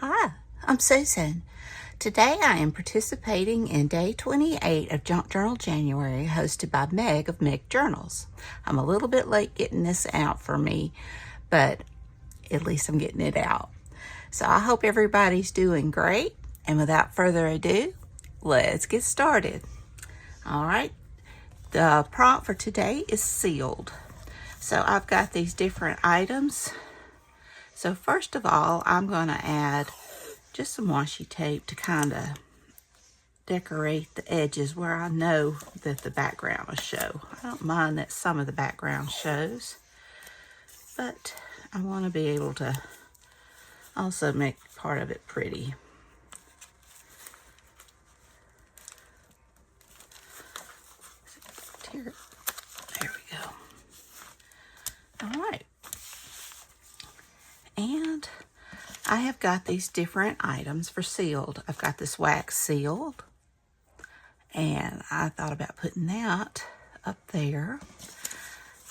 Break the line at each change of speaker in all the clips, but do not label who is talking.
Hi, I'm Susan. Today I am participating in day 28 of Junk Journal January, hosted by Meg of Meg Journals. I'm a little bit late getting this out for me, but at least I'm getting it out. So I hope everybody's doing great, and without further ado, let's get started. All right, the prompt for today is sealed. So I've got these different items. So first of all, I'm going to add just some washi tape to kind of decorate the edges where I know that the background will show. I don't mind that some of the background shows, but I want to be able to also make part of it pretty. There we go. All right. And I have got these different items for sealed. I've got this wax sealed, and I thought about putting that up there.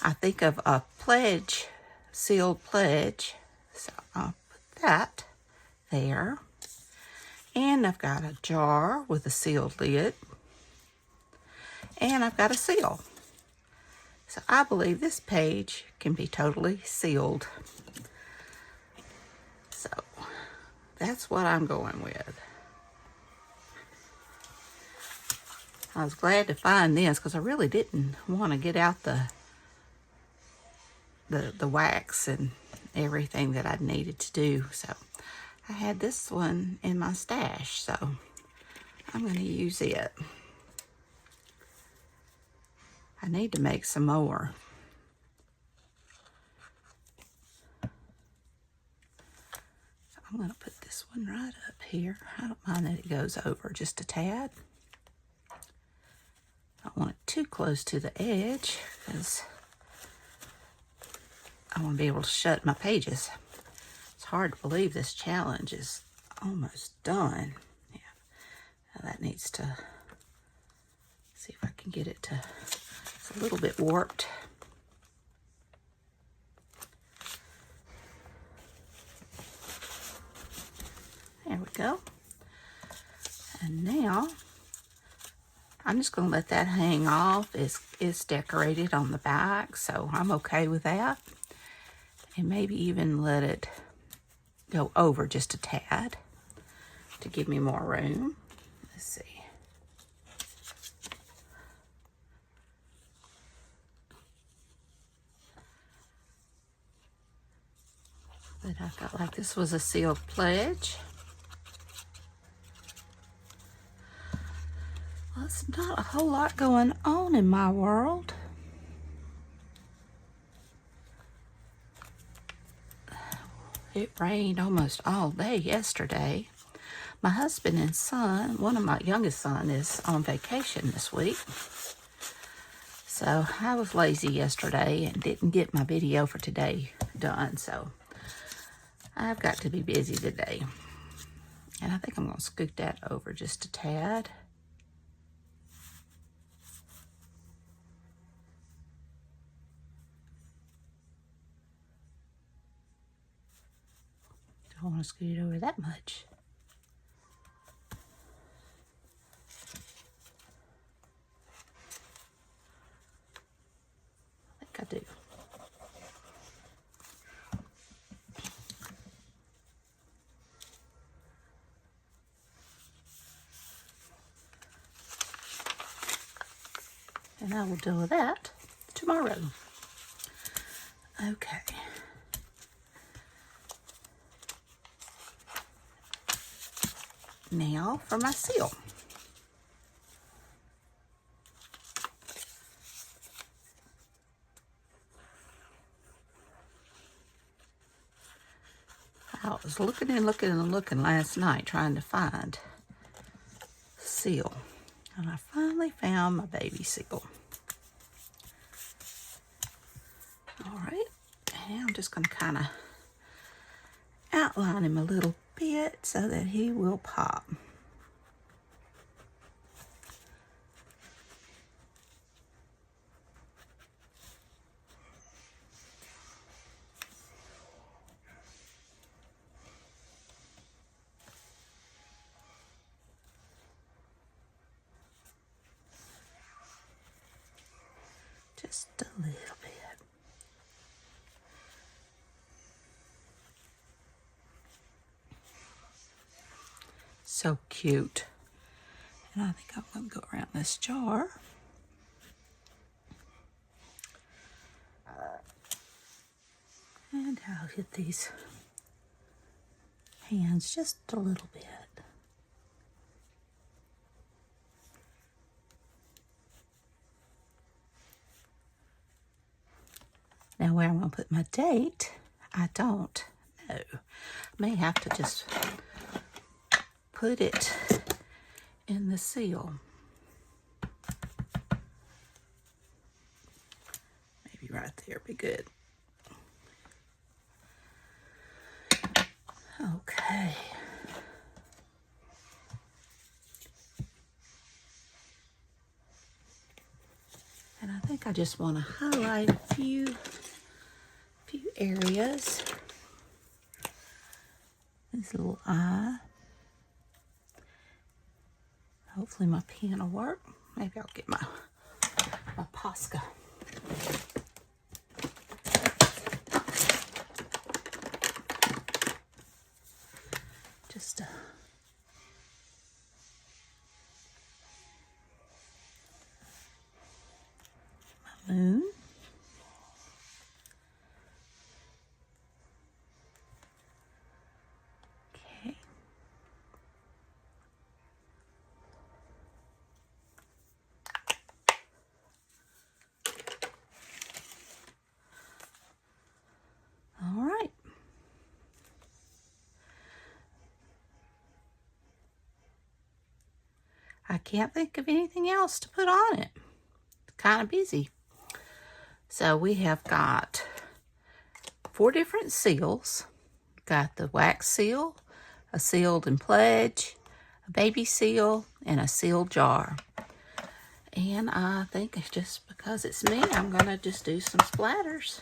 I think of a pledge, sealed pledge, so I'll put that there. And I've got a jar with a sealed lid, and I've got a seal. So I believe this page can be totally sealed. So that's what I'm going with. I was glad to find this because I really didn't want to get out the wax and everything that I needed to do. So I had this one in my stash, so I'm going to use it. I need to make some more. So I'm going to put this one right up here. I don't mind that it goes over just a tad. I don't want it too close to the edge because I want to be able to shut my pages. It's hard to believe this challenge is almost done. Yeah, now that needs to, see if I can get it to, it's a little bit warped. There we go. And now I'm just going to let that hang off. It's decorated on the back, so I'm okay with that. And maybe even let it go over just a tad to give me more room. Let's see. But I felt like this was a sealed pledge. Well, it's not a whole lot going on in my world. It rained almost all day yesterday. My husband and son, one of my youngest son, is on vacation this week. So I was lazy yesterday and didn't get my video for today done. So I've got to be busy today. And I think I'm going to scoot that over just a tad. Don't want to scoot it over that much. I think I do. And I will deal with that tomorrow. Okay. Now for my seal. I was looking and looking and looking last night trying to find seal. And I finally found my baby seal. All right, and I'm just going to kind of outline him a little bit so that he will pop. Just a little bit. So cute. And I think I'm going to go around this jar. And I'll hit these hands just a little bit. Now where I'm going to put my date, I don't know. May have to just put it in the seal. Maybe right there be good. Okay. And I think I just want to highlight a few areas. This little eye. Hopefully my pen will work. Maybe I'll get my Posca. Just my moon. Okay. All right. I can't think of anything else to put on it. It's kind of busy. So we have got 4 different seals. Got the wax seal, a sealed and pledge, a baby seal, and a sealed jar. And I think it's just because it's me, I'm going to just do some splatters.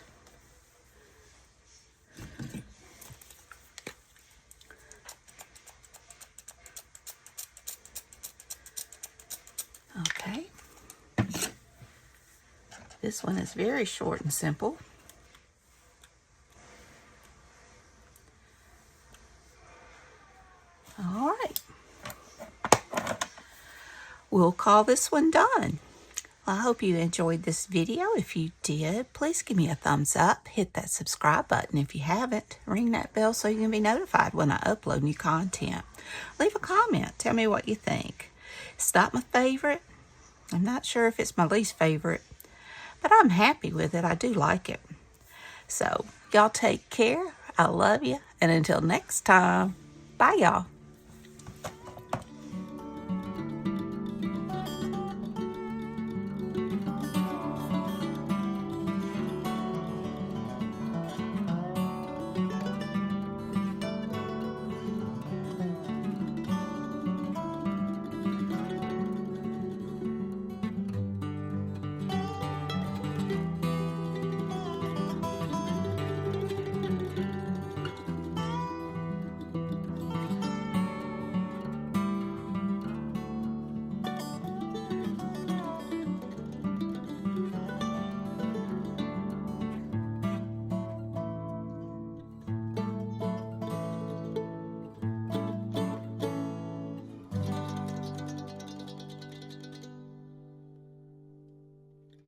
Okay. This one is very short and simple. All right. We'll call this one done. Well, I hope you enjoyed this video. If you did, please give me a thumbs up. Hit that subscribe button if you haven't. Ring that bell so you can be notified when I upload new content. Leave a comment. Tell me what you think. It's not my favorite. I'm not sure if it's my least favorite, but I'm happy with it. I do like it. So, y'all take care. I love you. And until next time, bye, y'all.